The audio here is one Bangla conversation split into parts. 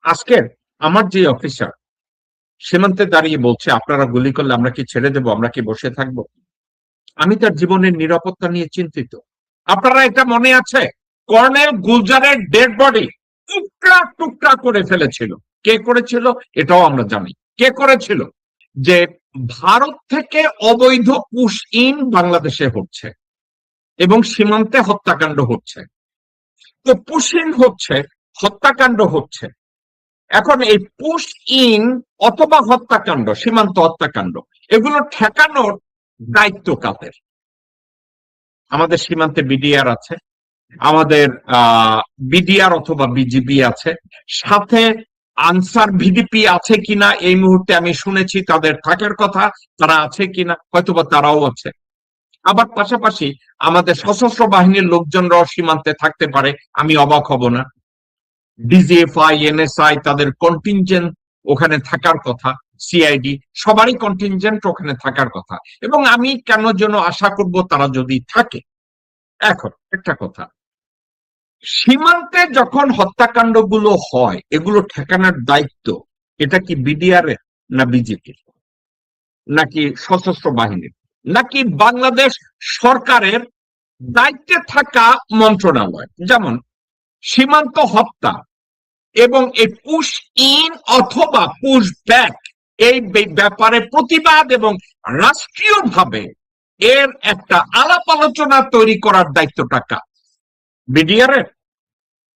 আজকে আমার যে অফিসার সীমান্তে দাঁড়িয়ে বলছে আপনারা গুলি করলে আমরা কি ছেড়ে দেবো, আমরা কি বসে থাকবো? আমি তার জীবনের নিরাপত্তা নিয়ে চিন্তিত। আপনারা এটা মনে আছে, কর্নেল গুলজারের ডেড বডি টুকরা টুকরা করে ফেলেছিল। কে করেছিল এটাও আমরা জানি। কে করেছিল? যে ভারত থেকে অবৈধ পুশ ইন বাংলাদেশে হচ্ছে এবং সীমান্তে হত্যাকাণ্ড হচ্ছে। তো পুশ ইন হচ্ছে, হত্যাকাণ্ড হচ্ছে। এখন এই পুশ ইন অথবা হত্যাকাণ্ড, সীমান্ত হত্যাকাণ্ড, এগুলো ঠেকানোর দায়িত্ব কাদের? আমাদের সীমান্তে বিডিআর আছে, আমাদের বিডিআর অথবা বিজিবি আছে, সাথে আনসার ভিডিপি আছে কিনা এই মুহূর্তে আমি শুনেছি তাদের থাকার কথা, তারা আছে কিনা, হয়তোবা তারাও আছে। আবার পাশাপাশি আমাদের সশস্ত্র বাহিনীর লোকজনরাও সীমান্তে থাকতে পারে, আমি অবাক হব না। ডিজিএফআই, এনএসআই, তাদের কন্টিনজেন্ট ওখানে থাকার কথা, সিআইডি সবারই কন্টিনজেন্ট ওখানে থাকার কথা, এবং আমি কেন যেন আশা করব তারা যদি থাকে। এখন একটা কথা, সীমান্তে যখন হত্যাকাণ্ডগুলো হয় এগুলো ঠেকানোর দায়িত্ব এটা কি বিডিআর এর, না বিজেপির, নাকি সশস্ত্র বাহিনীর, নাকি বাংলাদেশ সরকারের দায়িত্বে থাকা মন্ত্রণালয়? যেমন সীমান্ত হত্যা এবং এই পুশ ইন অথবা পুশ ব্যাক, এই ব্যাপারে প্রতিবাদ এবং রাষ্ট্রীয়ভাবে এর একটা আলাপ আলোচনা তৈরি করার দায়িত্বটা কার? বিডিআর এর,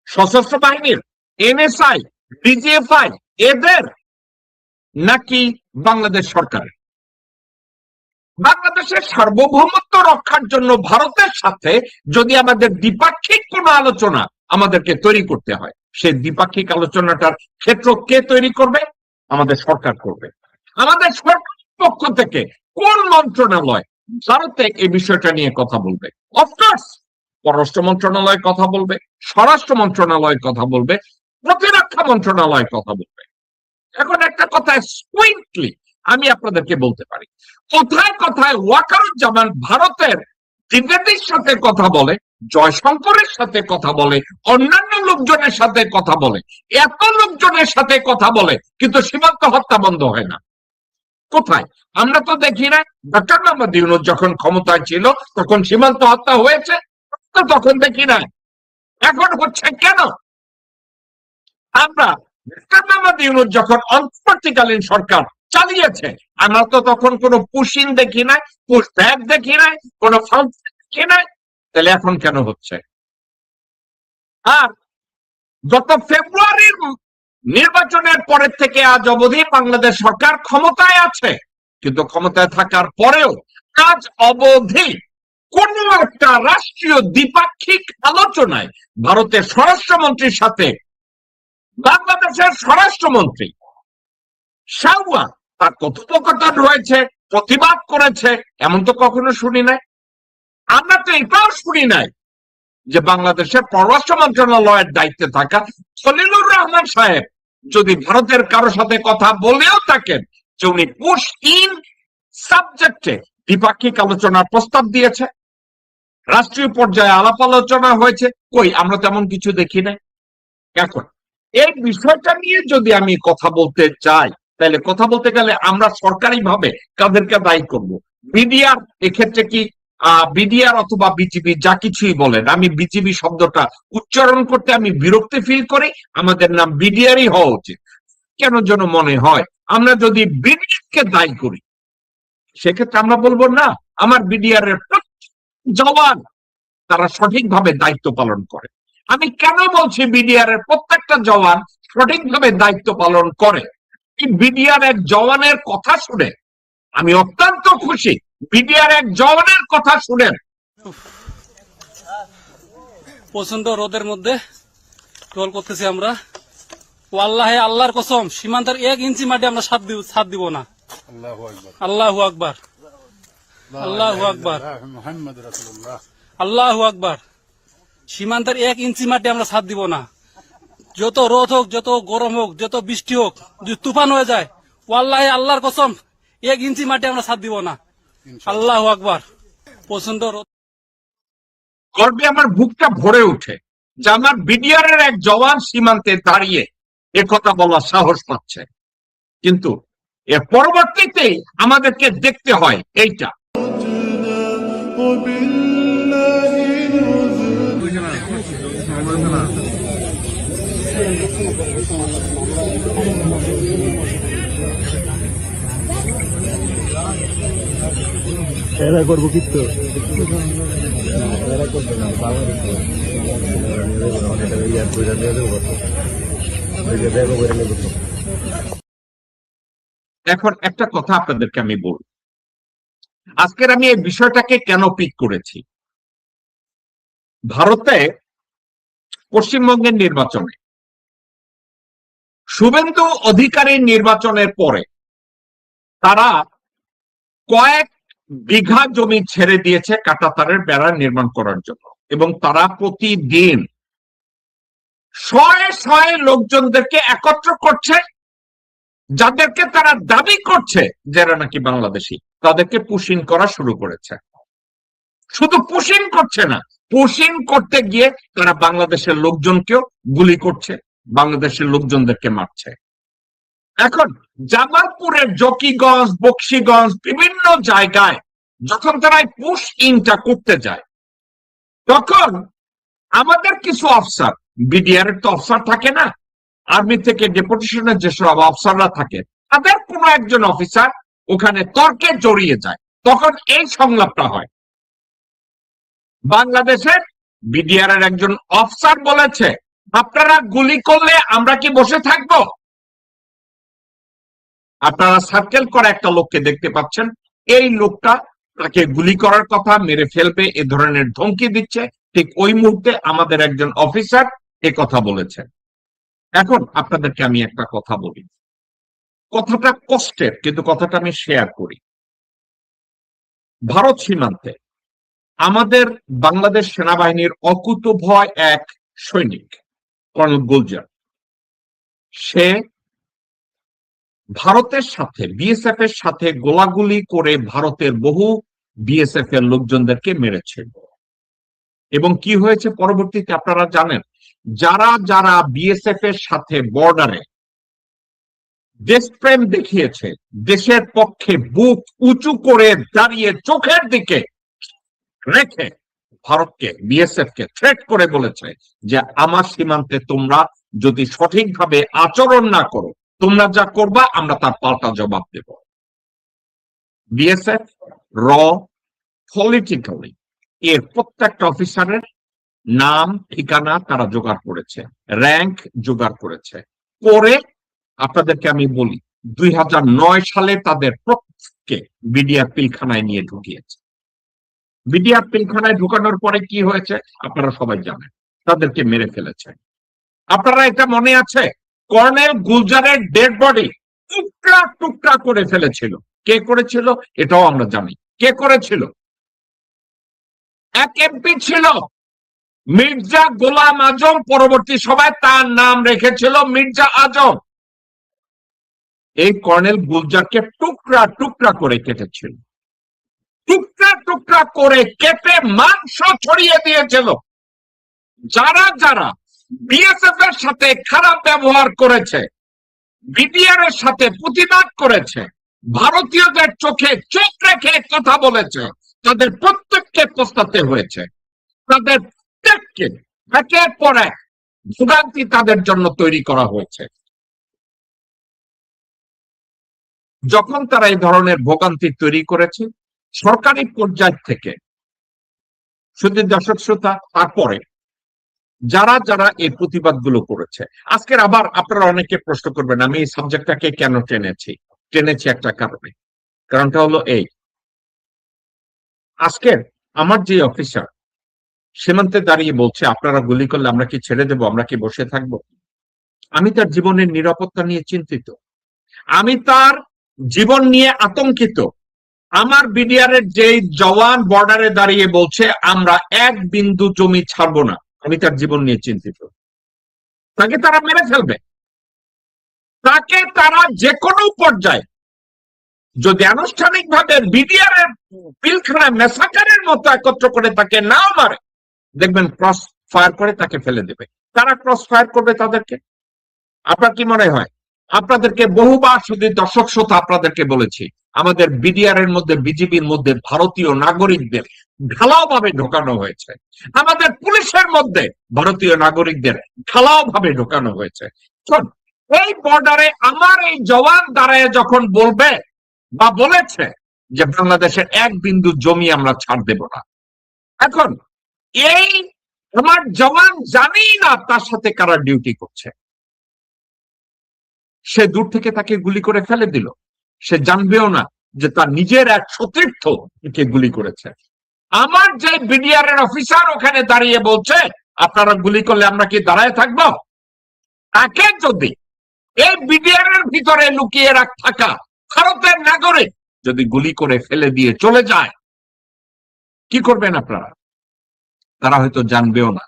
সশস্ত্র বাহিনীর, এনএসআই, ডিজিএফআই এদের, নাকি বাংলাদেশ সরকারের? বাংলাদেশের সার্বভৌমত্ব রক্ষার জন্য ভারতের সাথে যদি আমাদের দ্বিপাক্ষিক কোন আলোচনা আমাদেরকে তৈরি করতে হয়, সেই দ্বিপাক্ষিক আলোচনাটার ক্ষেত্র কে তৈরি করবে? আমাদের সরকার করবে। আমাদের সরকার পক্ষ থেকে কোন মন্ত্রণালয় ভারতে এই বিষয়টা নিয়ে কথা বলবে? অফকোর্স পররাষ্ট্র মন্ত্রণালয় কথা বলবে, স্বরাষ্ট্র মন্ত্রণালয় কথা বলবে, প্রতিরক্ষা মন্ত্রণালয় কথা বলবে। এখন একটা কথা সুইটলি আমি আপনাদেরকে বলতে পারি, কোথায় কোথায় ওয়াকারুজ্জামান ভারতের দ্বিবেদীর সাথে কথা বলে, জয়শঙ্করের সাথে কথা বলে, অন্যান্য লোকজনের সাথে কথা বলে, এত লোকজনের সাথে কথা বলে, কিন্তু সীমান্ত হত্যা বন্ধ হয় না। কোথায়? আমরা তো দেখি না। ডক্টর মোহাম্মদ ইউনূস যখন ক্ষমতায় ছিল তখন সীমান্ত হত্যা হয়েছে, তো তখন দেখি না। এখন হচ্ছে কেন? আমরা ডক্টর মোহাম্মদ ইউনূস যখন অন্তর্বর্তীকালীন সরকার চালিয়েছে, আমরা তো তখন কোনো পুশিন দেখি নাই, পুশ ব্যাক দেখি নাই, কোনো ফাংশন দেখি নাই। তাহলে এখন কেন হচ্ছে? আর গত ফেব্রুয়ারির নির্বাচনের পরের থেকে আজ অবধি বাংলাদেশ সরকার ক্ষমতায় আছে, কিন্তু ক্ষমতায় থাকার পরেও আজ অবধি কোন একটা রাষ্ট্রীয় দ্বিপাক্ষিক আলোচনায় ভারতের স্বরাষ্ট্রমন্ত্রীর সাথে বাংলাদেশের স্বরাষ্ট্রমন্ত্রী শাহওয়া তার কথোপকথন রয়েছে, প্রতিবাদ করেছে, এমন তো কখনো শুনি নাই। আমরা তো এটাও শুনি নাই যে বাংলাদেশের পররাষ্ট্র মন্ত্রণালয়ের দায়িত্বে থাকা খলিলুর রহমান সাহেব যদি ভারতের কারো সাথে কথা বলেও থাকেন যে উনি পুশ ইন সাবজেক্টে দ্বিপাক্ষিক আলোচনার প্রস্তাব দিয়েছে, রাষ্ট্রীয় পর্যায়ে আলাপ আলোচনা হয়েছে, কই আমরা তেমন কিছু দেখি নাই। এখন এই বিষয়টা নিয়ে যদি আমি কথা বলতে চাই, তাহলে কথা বলতে গেলে আমরা সরকারি ভাবে কাদেরকে দায়ী করব? বিডিআর এক্ষেত্রে কি বিডিআর অথবা বিজিবি, যা কিছুই বলেন, আমি বিজিবি শব্দটা উচ্চারণ করতে আমি বিরক্তি ফিল করি। আমাদের নাম বিডিআরই হওয়া উচিত। কেন যেন মনে হয় আমরা যদি বিডিআরকে দায়ী করি সেক্ষেত্রে আমরা বলবো না, আমার বিডিআর এর জওয়ান তারা সঠিকভাবে দায়িত্ব পালন করে। আমি কেন বলছি বিডিআর এর প্রত্যেকটা জওয়ান সঠিকভাবে দায়িত্ব পালন করে? বিডিআর এক জওয়ানের কথা শুনে আমি অত্যন্ত খুশি। বিডিআর এক জওয়ানের কথা শুনেন। প্রচন্ড রোদের মধ্যে টোল করতেছি আমরা। আল্লাহ, আল্লাহর কসম, সীমান্তের 1 ইঞ্চি মাটি আমরা ছাদ দিব না। আল্লাহু আকবার, আল্লাহু আকবার, আল্লাহু আকবার। সীমান্তের 1 ইঞ্চি মাটি আমরা ছাদ দিব না। যত রোদ হোক, যত গরম হোক, যত বৃষ্টি হোক, যদি তুফান হয়ে যায়, আল্লাহ, আল্লাহর কসম, 1 ইঞ্চি মাটি আমরা ছাদ দিব না। আল্লাহু আকবার। প্রচন্ড রোদ, গর্বে আমার বুকটা ভরে ওঠে যে আমার বিডিআর এর এক জওয়ান সীমান্তে দাঁড়িয়ে এ কথা বলার সাহস পাচ্ছে, কিন্তু এর পরবর্তীতে আমাদেরকে দেখতে হয় এইটা। এরা করবো কিন্তু এরা করবে না, এখন একটা কথা আপনাদেরকে আমি বলব, আজকের আমি এই বিষয়টাকে কেন পিক করেছি। ভারতে পশ্চিমবঙ্গের নির্বাচনে শুভেন্দু অধিকারীর নির্বাচনের পরে তারা কয়েক বিঘা জমি ছেড়ে দিয়েছে কাঁটাতারের বেড়া নির্মাণ করার জন্য, এবং তারা প্রতিদিন শয়ে শয়ে লোকজনদেরকে একত্র করছে, যাদেরকে তারা দাবি করছে যারা নাকি বাংলাদেশি, তাদেরকে পুশিং করা শুরু করেছে। শুধু পুশিং করছে না, পুশিং করতে গিয়ে তারা বাংলাদেশের লোকজনকেও গুলি করছে, বাংলাদেশের লোকজনদেরকে মারছে। এখন জামালপুরের জকিগঞ্জ, বকশীগঞ্জ, বিভিন্ন জায়গায় যখন তারা পুশ ইনটা করতে যায়, তখন আমাদের কিছু অফিসার, বিডিআর এর তো অফিসার থাকে না, আর্মি থেকে ডেপুটেশনের যেসব অফিসাররা থাকে, তাদের কোন একজন অফিসার ওখানে তর্কে জড়িয়ে যায়, তখন এই সংলাপটা হয়। বাংলাদেশের বিডিআর এর একজন অফিসার বলেছে, আপনারা গুলি করলে আমরা কি বসে থাকবো? আপনারা সার্কেল করা একটা লোককে দেখতে পাচ্ছেন, এই লোকটা তাকে গুলি করার কথা, মেরে ফেলবে এ ধরনের ধমকি দিচ্ছে। ঠিক ওই মুহূর্তে আমাদের একজন অফিসার এ কথা বলেছেন। এখন আপনাদেরকে আমি একটা কথা বলি, কথাটা কষ্টের, কিন্তু কথাটা আমি শেয়ার করি। ভারত সীমান্তে আমাদের বাংলাদেশ সেনাবাহিনীর অকুতোভয় এক সৈনিক কর্নেল গুলজার, সে ভারতের সাথে, বিএসএফ এর সাথে গোলাগুলি করে ভারতের বহু বিএসএফ এর লোকজনদেরকে মেরেছে। এবং কি হয়েছে পরবর্তীতে আপনারা জানেন, যারা যারা বিএসএফ এর সাথে বর্ডারে দেশপ্রেম দেখিয়েছে, দেশের পক্ষে বুক উঁচু করে দাঁড়িয়ে চোখের দিকে রেখে ভারতকে, বিএসএফ কে থ্রেট করে বলেছে যে আমার সীমান্তে তোমরা যদি সঠিকভাবে আচরণ না করো, তোমরা যা করবা আমরা তার পাল্টা জবাব দেব। বিএসএফ র পলিটিক্যালি এর প্রত্যেকটা অফিসারের নাম ঠিকানা তারা জোগাড় করেছে, র্যাঙ্ক জোগাড় করেছে করে, আপনাদেরকে আমি বলি 2009 সালে তাদের প্রত্যেককে বিডিআর পিলখানায় নিয়ে ঢুকিয়েছে। বিডিআর পিলখানায় ঢুকানোর পরে কি হয়েছে আপনারা সবাই জানেন, তাদেরকে মেরে ফেলেছে। আপনারা এটা মনে আছে, কর্নেল গুলজারের ডেড বডি টুকরা টুকরা করে ফেলেছিল। কে করেছিল এটাও আমরা জানি, কে করেছিল? এক এমপি ছিল মির্জা গোলাম আজম, পরবর্তী সময় তার নাম রেখেছিল মির্জা আজম। এই কর্নেল গুলজারকে টুকরা টুকরা করে কেটেছিল, টুকরা টুকরা করে কেটে মাংস ছড়িয়ে দিয়েছিল। যারা যারা বিএসএফ এর সাথে খারাপ ব্যবহার করেছে, বিডিআর এর সাথে প্রতিবাদ করেছে, ভারতীয়দের চোখে চোখ রেখে কথা বলেছে, তাদের প্রত্যেককে পস্তাতে হয়েছে। তাদের প্রত্যেককে একের পর এক ভোগান্তি তাদের জন্য তৈরি করা হয়েছে। যখন তারা এই ধরনের ভোগান্তি তৈরি করেছে, সরকারি পর্যায় থেকে, শুধু দর্শক শ্রোতা, তারপরে যারা যারা এই প্রতিবাদগুলো করেছে, আজকের আবার আপনারা অনেকে প্রশ্ন করবেন আমি এই সাবজেক্টটাকে কেন টেনেছি একটা কারণে। কারণটা হলো এই, আজকের আমার যে অফিসার সীমান্তে দাঁড়িয়ে বলছে আপনারা গুলি করলে আমরা কি ছেড়ে দেব, আমরা কি বসে থাকবো, আমি তার জীবনের নিরাপত্তা নিয়ে চিন্তিত, আমি তার জীবন নিয়ে আতঙ্কিত। আমার বিডিআর এর যে জওয়ান বর্ডারে দাঁড়িয়ে বলছে আমরা এক বিন্দু জমি ছাড়বো না, আমি তার জীবন নিয়ে চিন্তিত। তাকে তারা মেরে ফেলবে, তাকে তারা যে কোনো পর্যায়ে যদি আনুষ্ঠানিকভাবে বিডিআর এর পিলখানায় মেসাকারের মতো একত্র করে তাকে নাও মারে, দেখবেন ক্রস ফায়ার করে তাকে ফেলে দেবে। তারা ক্রস ফায়ার করবে তাদেরকে। আপনার কি মনে হয়? আপনাদেরকে বহুবার শুধু দর্শক শ্রোতা আপনাদেরকে বলেছি, আমাদের বিডিআর এর মধ্যে, বিজিবির মধ্যে ভারতীয় নাগরিকদের ঢালাও ভাবে ঢোকানো হয়েছে। আমাদের পুলিশের মধ্যে ভারতীয় নাগরিকদের ঢালাও ভাবে ঢোকানো হয়েছে। শোন, এই বর্ডারে আমার এই জওয়ান দাঁড়ায় যখন বলবে বা বলেছে যে বাংলাদেশের এক বিন্দু জমি আমরা ছাড় দেব না, এখন এই আমার জওয়ান জানি না তার সাথে কারা ডিউটি করছে। সে দূর থেকে তাকে গুলি করে ফেলে দিল, সে জানবেও না যে তার নিজের এক সতীর্থ কে গুলি করেছে। আমার যে বিডিআর এর অফিসার ওখানে দাঁড়িয়ে বলছে আপনারা গুলি করলে আমরা কি দাঁড়ায় থাকবো, তাকে যদি এই বিডিআর এর ভিতরে লুকিয়ে থাকা ভারতের নাগরিক যদি গুলি করে ফেলে দিয়ে চলে যায়, কি করবেন আপনারা? তারা হয়তো জানবেও না।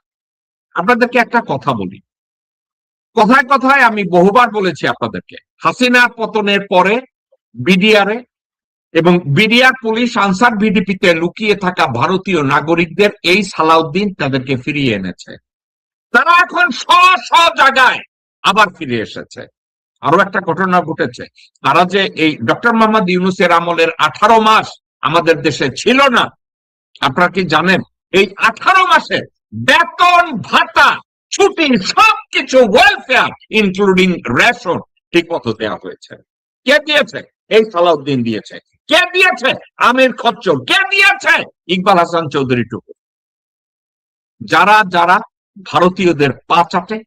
আপনাদেরকে একটা কথা বলি, কথায় কথায় আমি বহুবার বলেছি আপনাদেরকে, হাসিনার পতনের পরে বিডিআরে এবং বিডিআর পুলিশ আনসার ভিডিপিতে লুকিয়ে থাকা ভারতীয় নাগরিকদের এই সালাউদ্দিন তাদেরকে ফিরিয়ে এনেছে। তারা এখন স্ব জায়গায় আবার ফিরে এসেছে। আরো একটা ঘটনা ঘটেছে, তারা যে এই ডক্টর মোহাম্মদ ইউনূসের আমলের 18 মাস আমাদের দেশে ছিল না, আপনারা কি জানেন? এই 18 মাসের বেতন, ভাতা, ছুটি সবকিছু ওয়েলফেয়ার ইনক্লুডিং রেশন ঠিক মতো দেওয়া হয়েছে। কে দিয়েছে? এই সালাউদ্দিন দিয়েছে। কে দিয়েছে? আমির খচ্চর। কে দিয়েছে? ইকবাল হাসান চৌধুরী টুকু। যারা যারা ভারতীয়দের পা চাটে,